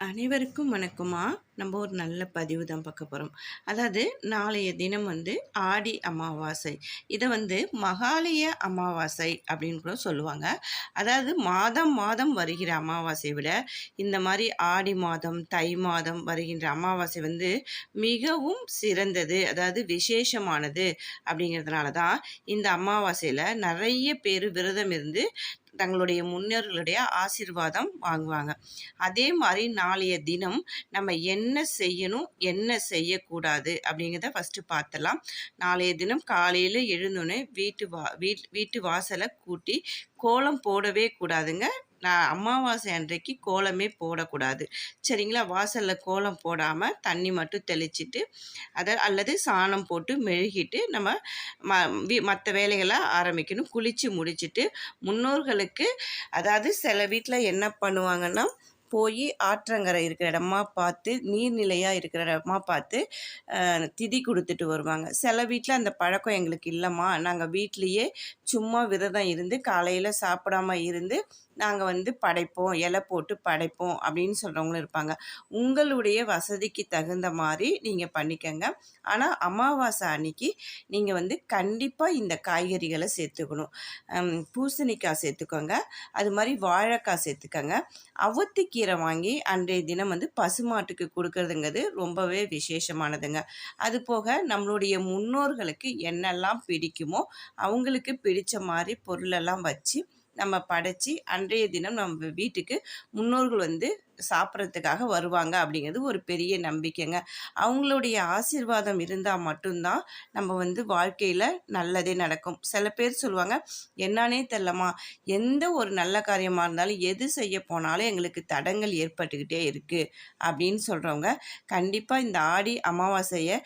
அனைவருக்கும் வணக்கமா. நம்ம ஒரு நல்ல பதிவு தான் பார்க்க போகிறோம். அதாவது நாளைய தினம் ஆடி அமாவாசை. இதை மகாலய அமாவாசை அப்படின்னு கூட சொல்லுவாங்க. அதாவது மாதம் மாதம் வருகிற அமாவாசையை விட இந்த மாதிரி ஆடி மாதம் தை மாதம் வருகின்ற அமாவாசை மிகவும் சிறந்தது, அதாவது விசேஷமானது. அப்படிங்கிறதுனால தான் இந்த அமாவாசையில் நிறைய பேர் விரதம் இருந்து தங்களுடைய முன்னோர்களுடைய ஆசீர்வாதம் வாங்குவாங்க. அதே மாதிரி நாளைய தினம் நம்ம என்ன செய்யணும், என்ன செய்யக்கூடாது அப்படிங்கிறத ஃபஸ்ட்டு பார்த்துடலாம். நாளைய தினம் காலையில் எழுந்தோடனே வீட்டு வாசலை கூட்டி கோலம் போடவே கூடாதுங்க. நான் அமாவாசை அன்றைக்கு கோலமே போடக்கூடாது, சரிங்களா? வாசலில் கோலம் போடாமல் தண்ணி மட்டும் தெளிச்சிட்டு அல்லது சாணம் போட்டு மெழுகிட்டு நம்ம மற்ற வேலைகளை ஆரம்பிக்கணும். குளித்து முடிச்சுட்டு முன்னோர்களுக்கு, அதாவது சில வீட்டில் என்ன பண்ணுவாங்கன்னா, போய் ஆற்றங்கரை இருக்கிற இடமா பார்த்து, நீர்நிலையாக இருக்கிற இடமா பார்த்து திதி கொடுத்துட்டு வருவாங்க. சில வீட்டில் அந்த பழக்கம் எங்களுக்கு இல்லைம்மா, நாங்கள் வீட்லேயே சும்மா விரதம் இருந்து காலையில் சாப்பிடாம இருந்து நாங்கள் படைப்போம், இலை போட்டு படைப்போம் அப்படின்னு சொல்கிறவங்களும் இருப்பாங்க. உங்களுடைய வசதிக்கு தகுந்த மாதிரி நீங்கள் பண்ணிக்கங்க. ஆனால் அமாவாசை அன்னைக்கு நீங்கள் கண்டிப்பாக இந்த காய்கறிகளை சேர்த்துக்கணும். பூசணிக்காய் சேர்த்துக்கோங்க, அது மாதிரி வாழைக்காய் சேர்த்துக்கோங்க. அவத்திக்கீரை வாங்கி அன்றைய தினம் பசுமாட்டுக்கு கொடுக்கறதுங்கிறது ரொம்பவே விசேஷமானதுங்க. அது போக நம்மளுடைய முன்னோர்களுக்கு என்னெல்லாம் பிடிக்குமோ அவங்களுக்கு பிடித்த மாதிரி பொருளெல்லாம் வச்சு நம்ம படைச்சி அன்றைய தினம் நம்ம வீட்டுக்கு முன்னோர்கள் சாப்பிட்றதுக்காக வருவாங்க. அப்படிங்கிறது ஒரு பெரிய நம்பிக்கைங்க. அவங்களுடைய ஆசீர்வாதம் இருந்தால் மட்டும்தான் நம்ம வாழ்க்கையில் நல்லதே நடக்கும். சில பேர் சொல்லுவாங்க, என்னானே தெரியலம்மா, எந்த ஒரு நல்ல காரியமாக இருந்தாலும் எது செய்ய போனாலும் எங்களுக்கு தடங்கள் ஏற்பட்டுக்கிட்டே இருக்குது அப்படின்னு சொல்கிறவங்க கண்டிப்பாக இந்த ஆடி அமாவாசையை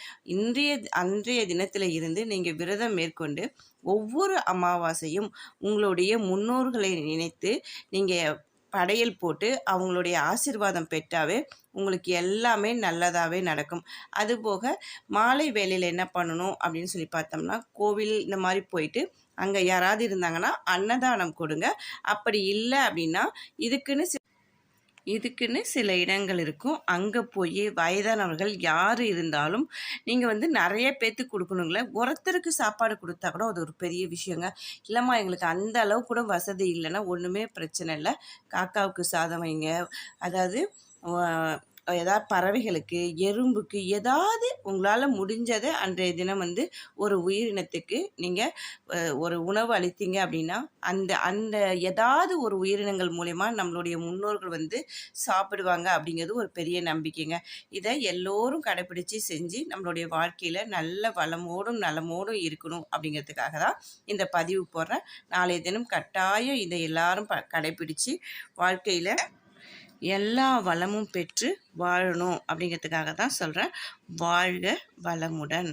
அன்றைய தினத்தில் இருந்து நீங்கள் விரதம் மேற்கொண்டு ஒவ்வொரு அமாவாசையும் உங்களுடைய முன்னோர்களை நினைத்து நீங்கள் படையல் போட்டு அவங்களுடைய ஆசீர்வாதம் பெற்றாவே உங்களுக்கு எல்லாமே நல்லதாகவே நடக்கும். அதுபோக மாலை வேளையில் என்ன பண்ணணும் அப்படின்னு சொல்லி பார்த்தோம்னா, கோவில் இந்த மாதிரி போயிட்டு அங்கே யாராவது இருந்தாங்கன்னா அன்னதானம் கொடுங்க. அப்படி இல்லை அப்படின்னா இதுக்குன்னு சில இடங்கள் இருக்கும். அங்கே போய் வயதானவர்கள் யார் இருந்தாலும் நீங்கள் நிறைய பேர்த்துக்கு கொடுக்கணுங்களே. ஒருத்தருக்கு சாப்பாடு கொடுத்தா கூட அது ஒரு பெரிய விஷயங்க. இல்லைம்மா எங்களுக்கு அந்த அளவு கூட வசதி இல்லைன்னா ஒன்றுமே பிரச்சனை இல்லை, காக்காவுக்கு சாதம் வைங்க. அதாவது ஏதாவது பறவைகளுக்கு, எறும்புக்கு, ஏதாவது உங்களால் முடிஞ்சதை அன்றைய தினம் ஒரு உயிரினத்துக்கு நீங்கள் ஒரு உணவு அளித்தீங்க அப்படின்னா அந்த ஏதாவது ஒரு உயிரினங்கள் மூலயமா நம்மளுடைய முன்னோர்கள் சாப்பிடுவாங்க. அப்படிங்கிறது ஒரு பெரிய நம்பிக்கைங்க. இதை எல்லோரும் கடைப்பிடிச்சு செஞ்சு நம்மளுடைய வாழ்க்கையில் நல்ல வளமோடும் நலமோடும் இருக்கணும் அப்படிங்கிறதுக்காக தான் இந்த பதிவு போடுறேன். நாளைய தினம் கட்டாயம் இதை எல்லாரும் கடைப்பிடிச்சு வாழ்க்கையில் எல்லா வளமும் பெற்று வாழணும் அப்படிங்கிறதுக்காக தான் சொல்கிறேன். வாழ்க வளமுடன்.